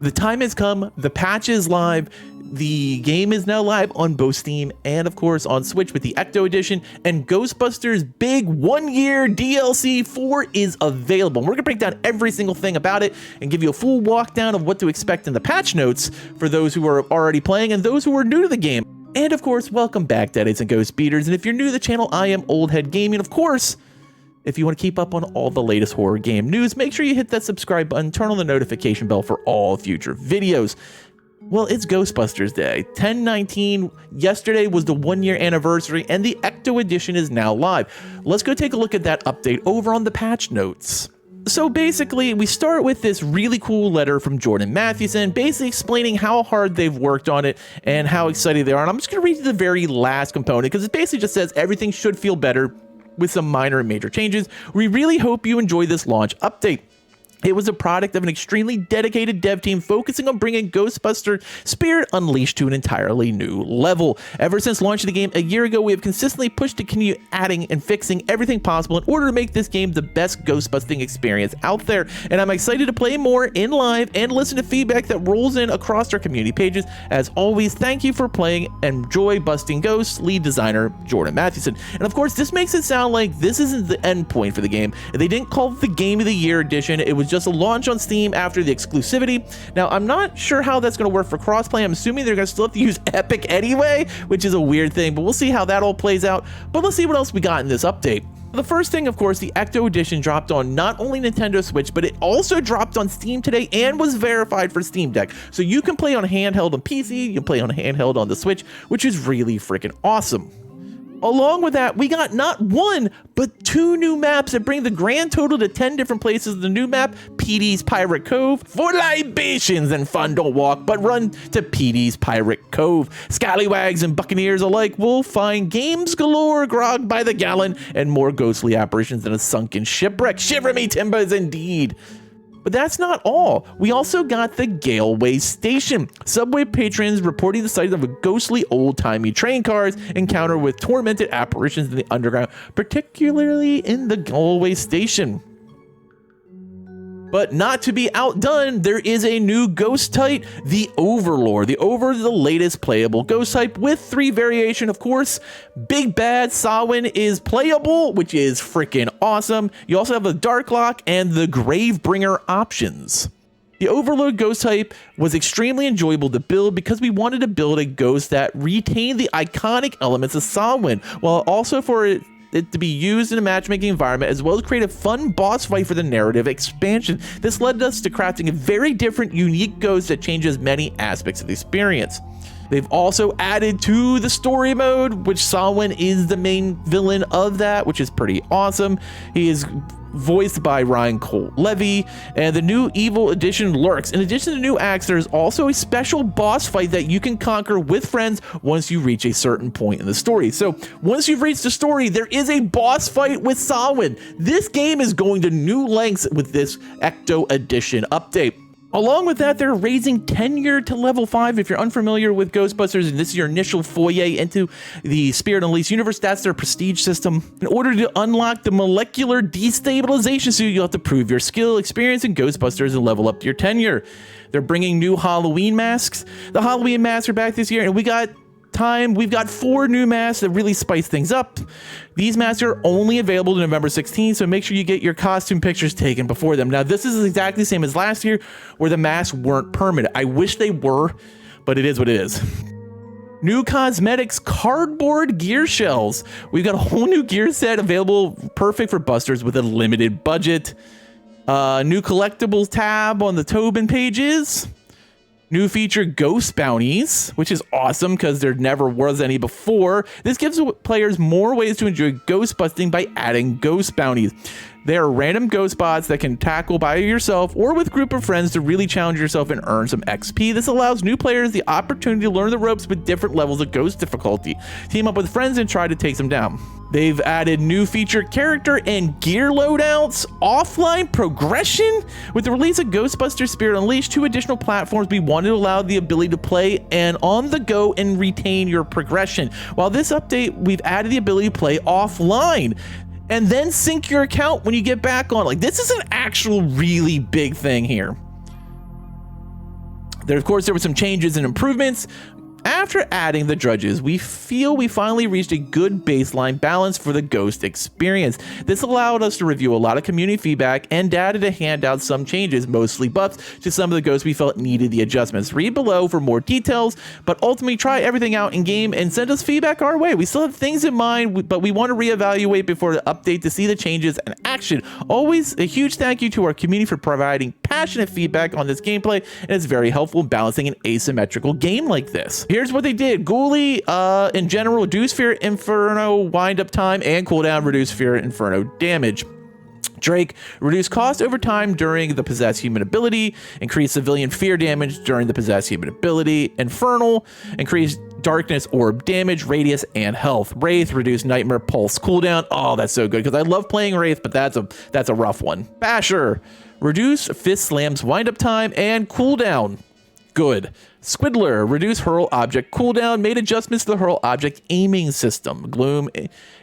The time has come, the patch is live, the game is now live on both Steam and of course on Switch with the Ecto Edition, and Ghostbusters big 1-year DLC 4 is available. We're gonna break down every single thing about it and give you a full walk down of what to expect in the patch notes for those who are already playing and those who are new to the game. And of course, welcome back, Deadites and Ghost Beaters, and if you're new to the channel, I am Old Head Gaming. Of course, if you want to keep up on all the latest horror game news, make sure you hit that subscribe button, turn on the notification bell for all future videos. Well, it's Ghostbusters Day. 10/19, yesterday was the 1-year anniversary, and the Ecto Edition is now live. Let's go take a look at that update over on the patch notes. So basically, we start with this really cool letter from Jordan Mathewson, basically explaining how hard they've worked on it and how excited they are. And I'm just going to read the very last component because it basically just says everything should feel better with some minor and major changes. We really hope you enjoy this launch update. It was a product of an extremely dedicated dev team focusing on bringing Ghostbuster Spirit Unleashed to an entirely new level. Ever since launching the game a year ago, we have consistently pushed to continue adding and fixing everything possible in order to make this game the best Ghostbusting experience out there. And I'm excited to play more in live and listen to feedback that rolls in across our community pages. As always, thank you for playing and enjoy busting ghosts, lead designer Jordan Mathewson. And of course, this makes it sound like this isn't the end point for the game. They didn't call it the Game of the Year edition. It was just a launch on Steam after the exclusivity. Now, I'm not sure how that's going to work for crossplay. I'm assuming they're going to still have to use Epic anyway, which is a weird thing, but we'll see how that all plays out. But let's see what else we got in this update. The first thing, of course, the Ecto Edition dropped on not only Nintendo Switch, but it also dropped on Steam today and was verified for Steam Deck. So you can play on handheld on PC, you can play on handheld on the Switch, which is really freaking awesome. Along with that, we got not one, but 2 new maps that bring the grand total to 10 different places. The new map, PD's Pirate Cove, for libations and fun don't walk, but run to PD's Pirate Cove. Scallywags and buccaneers alike will find games galore, grog by the gallon, and more ghostly apparitions than a sunken shipwreck. Shiver me timbers indeed. But that's not all. We also got the Galeway Station. Subway patrons reporting the sight of a ghostly old-timey train cars encounter with tormented apparitions in the underground, particularly in the Galeway Station. But not to be outdone, there is a new ghost type, the Overlord. The Overlord is the latest playable ghost type with 3 variation, of course. Big Bad Samhain is playable, which is freaking awesome. You also have the Darklock and the Gravebringer options. The Overlord ghost type was extremely enjoyable to build because we wanted to build a ghost that retained the iconic elements of Samhain, while also for it to be used in a matchmaking environment, as well as create a fun boss fight for the narrative expansion. This led us to crafting a very different, unique ghost that changes many aspects of the experience. They've also added to the story mode, which Samhain is the main villain of that, which is pretty awesome. He is voiced by Ryan Colt Levy, and the new Evil Edition lurks. In addition to new acts, there's also a special boss fight that you can conquer with friends once you reach a certain point in the story. So once you've reached the story, there is a boss fight with Samhain. This game is going to new lengths with this Ecto Edition update. Along with that, they're raising tenure to level 5. If you're unfamiliar with Ghostbusters and this is your initial foyer into the Spirit Unleashed universe, that's their prestige system. In order to unlock the molecular destabilization suit, you'll have to prove your skill, experience in Ghostbusters and level up to your tenure. They're bringing new Halloween masks. The Halloween masks are back this year, and we've got 4 new masks that really spice things up. These masks are only available to November 16th, so make sure you get your costume pictures taken before them. Now, this is exactly the same as last year, where the masks weren't permanent. I wish they were, but it is what it is. New cosmetics, cardboard gear shells. We've got a whole new gear set available, perfect for busters with a limited budget. New collectibles tab on the Tobin pages. New feature, Ghost Bounties, which is awesome because there never was any before. This gives players more ways to enjoy ghost busting by adding Ghost Bounties. They are random ghost bots that can tackle by yourself or with a group of friends to really challenge yourself and earn some XP. This allows new players the opportunity to learn the ropes with different levels of ghost difficulty. Team up with friends and try to take them down. They've added new feature character and gear loadouts, offline progression. With the release of Ghostbusters Spirit Unleashed, 2 additional platforms, we wanted to allow the ability to play and on the go and retain your progression. While this update, we've added the ability to play offline and then sync your account when you get back on. Like, this is an actual really big thing here. Of course, there were some changes and improvements. After adding the drudges, we feel we finally reached a good baseline balance for the Ghost experience. This allowed us to review a lot of community feedback and data to hand out some changes, mostly buffs, to some of the Ghosts we felt needed the adjustments. Read below for more details, but ultimately try everything out in game and send us feedback our way. We still have things in mind, but we want to reevaluate before the update to see the changes and action. Always a huge thank you to our community for providing passionate feedback on this gameplay, and it's very helpful in balancing an asymmetrical game like this. Here's what they did. Ghoulie, in general, reduce Fear Inferno wind-up time and cooldown, reduce Fear Inferno damage. Drake, reduce cost over time during the Possess Human ability, increase civilian fear damage during the Possess Human ability. Infernal, increase darkness orb damage, radius, and health. Wraith, reduce Nightmare Pulse cooldown. Oh, that's so good, because I love playing Wraith, but that's a rough one. Basher, reduce Fist Slam's wind-up time and cooldown. Good. Squiddler, reduce hurl object cooldown, made adjustments to the hurl object aiming system. Gloom,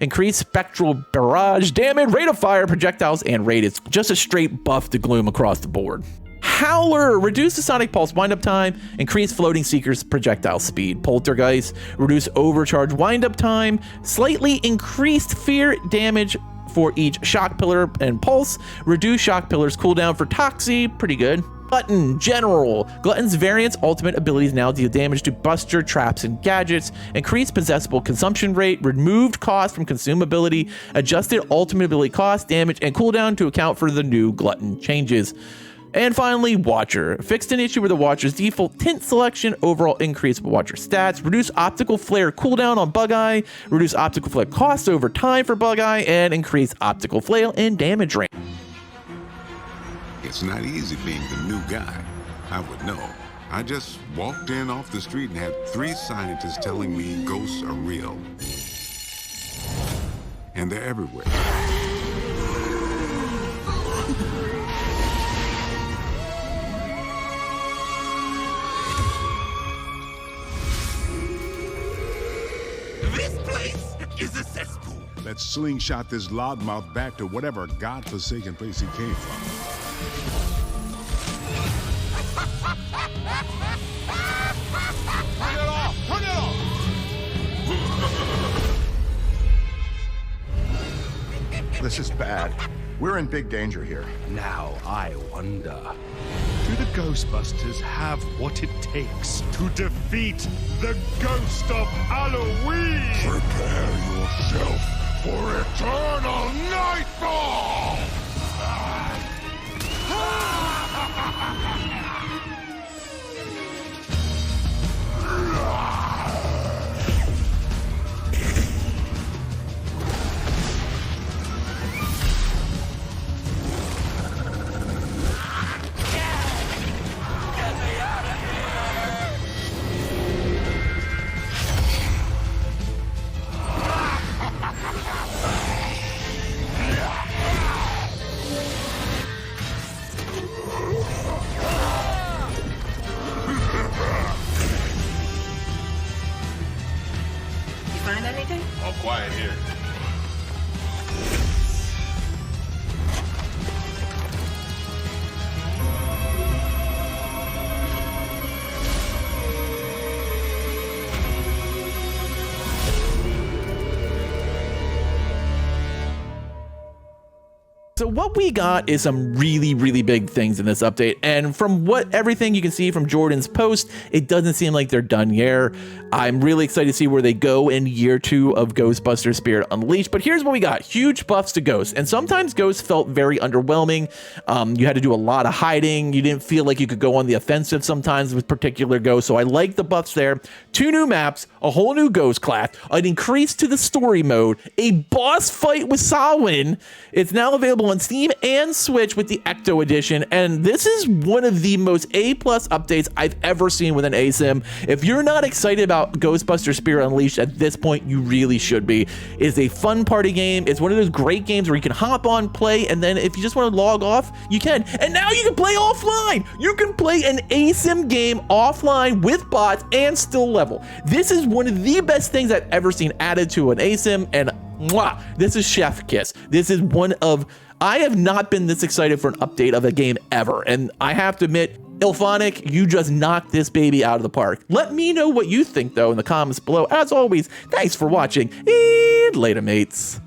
increase spectral barrage damage, rate of fire, projectiles, and radius. Just a straight buff to Gloom across the board. Howler, reduce the sonic pulse windup time, increase floating seeker's projectile speed. Poltergeist, reduce overcharge windup time, slightly increased fear damage for each shock pillar and pulse, reduce shock pillar's cooldown for Toxie, pretty good. Glutton, General. Glutton's variant's ultimate abilities now deal damage to Buster, traps, and gadgets. Increased possessible consumption rate, removed cost from consumability, adjusted ultimate ability cost, damage, and cooldown to account for the new Glutton changes. And finally, Watcher. Fixed an issue with the Watcher's default tint selection, overall increase Watcher stats, reduce optical flare cooldown on Bug-Eye, reduce optical flare cost over time for Bug-Eye, and increase optical flail and damage range. It's not easy being the new guy. I would know. I just walked in off the street and had 3 scientists telling me ghosts are real. And they're everywhere. This place is a cesspool. Let's slingshot this loudmouth back to whatever godforsaken place he came from. Turn it off! Turn it off! This is bad. We're in big danger here. Now I wonder, do the Ghostbusters have what it takes to defeat the ghost of Halloween? Prepare yourself for eternal nightfall! Find anything? All quiet here. So what we got is some really big things in this update, and from everything you can see from Jordan's post, it doesn't seem like they're done here. I'm really excited to see where they go in year 2 of Ghostbusters Spirit Unleashed. But here's what we got: huge buffs to Ghosts, and sometimes Ghosts felt very underwhelming. You had to do a lot of hiding. You didn't feel like you could go on the offensive sometimes with particular Ghosts. So I like the buffs there. 2 new maps, a whole new Ghost class, an increase to the story mode, a boss fight with Samhain. It's now available on Steam and Switch with the Ecto Edition, and this is one of the most A+ updates I've ever seen with an ASIM. If you're not excited about Ghostbusters Spirit Unleashed at this point, you really should be. It's a fun party game. It's one of those great games where you can hop on, play, and then if you just want to log off, you can. And now you can play offline. You can play an ASIM game offline with bots and still level. This is one of the best things I've ever seen added to an ASIM, and Mwah! This is chef kiss. This is one of, I have not been this excited for an update of a game ever. And I have to admit, Ilphonic, you just knocked this baby out of the park. Let me know what you think though in the comments below. As always, thanks for watching and later mates.